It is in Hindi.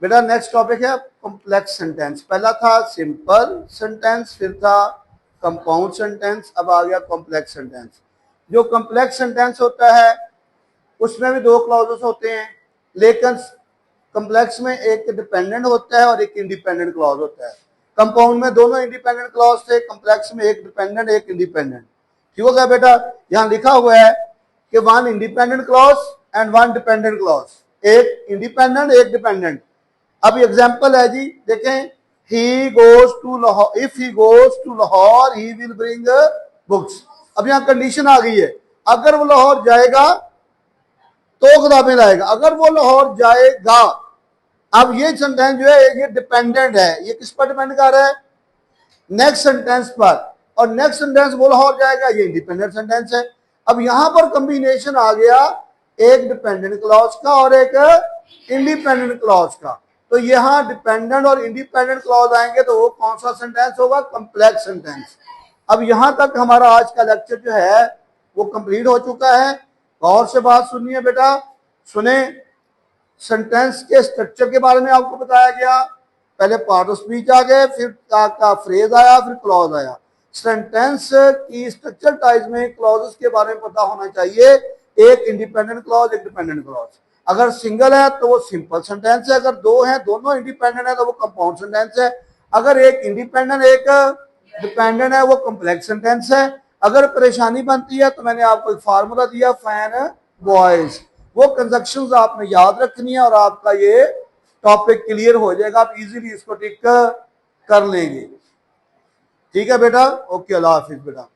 बेटा नेक्स्ट टॉपिक है कॉम्प्लेक्स सेंटेंस। पहला था सिंपल सेंटेंस, फिर था कंपाउंड सेंटेंस, अब आ गया कॉम्प्लेक्स सेंटेंस। जो कॉम्प्लेक्स सेंटेंस होता है उसमें भी दो क्लॉजेस होते हैं, लेकिन कॉम्प्लेक्स में एक डिपेंडेंट होता है और एक इंडिपेंडेंट क्लॉज होता है। कंपाउंड में दोनों इंडिपेंडेंट क्लॉज थे, कॉम्प्लेक्स में एक डिपेंडेंट एक इंडिपेंडेंट। ठीक हो गया बेटा। यहां लिखा हुआ है कि one independent clause and one dependent clause, एक इंडिपेंडेंट एक डिपेंडेंट। अब एग्जांपल है जी, देखें, he goes to Lahore, if he goes to Lahore he will bring books। अब यहां कंडीशन आ गई है, अगर वो लाहौर जाएगा तो किताबें लाएगा, अगर वो लाहौर जाएगा। अब ये सेंटेंस जो है ये डिपेंडेंट है, ये किस पर डिपेंड कर रहा है? नेक्स्ट सेंटेंस पर। और नेक्स्ट सेंटेंस वो लाहौर जाएगा, ये इंडिपेंडेंट सेंटेंस है। अब यहां पर कॉम्बिनेशन आ गया एक डिपेंडेंट क्लॉज का और एक इंडिपेंडेंट क्लॉज का। तो यहां डिपेंडेंट और इंडिपेंडेंट क्लॉज आएंगे तो वो कौन सा सेंटेंस होगा? Complex sentence. अब यहां तक हमारा आज का लेक्चर जो है वो कंप्लीट हो चुका है। गौर से बात सुनिए बेटा, सुने। सेंटेंस के स्ट्रक्चर के बारे में आपको बताया गया, पहले पार्ट ऑफ स्पीच आ गए, फिर का फ्रेज आया, फिर क्लॉज आया। सेंटेंस की स्ट्रक्चर टाइप में क्लॉजेस के बारे में पता होना चाहिए, एक इंडिपेंडेंट क्लॉज एक डिपेंडेंट क्लॉज। अगर सिंगल है तो वो सिंपल सेंटेंस है, अगर दो है दोनों इंडिपेंडेंट है तो वो कंपाउंड सेंटेंस है, अगर एक इंडिपेंडेंट एक डिपेंडेंट है वो कॉम्प्लेक्स सेंटेंस है। अगर परेशानी बनती है तो मैंने आपको एक फार्मूला दिया, फैन बॉयज, वो कंजक्शंस आपने याद रखनी है और आपका ये टॉपिक क्लियर हो जाएगा, आप इजीली इसको टिक कर लेंगे। ठीक है बेटा, ओके, अल्लाह हाफिज बेटा।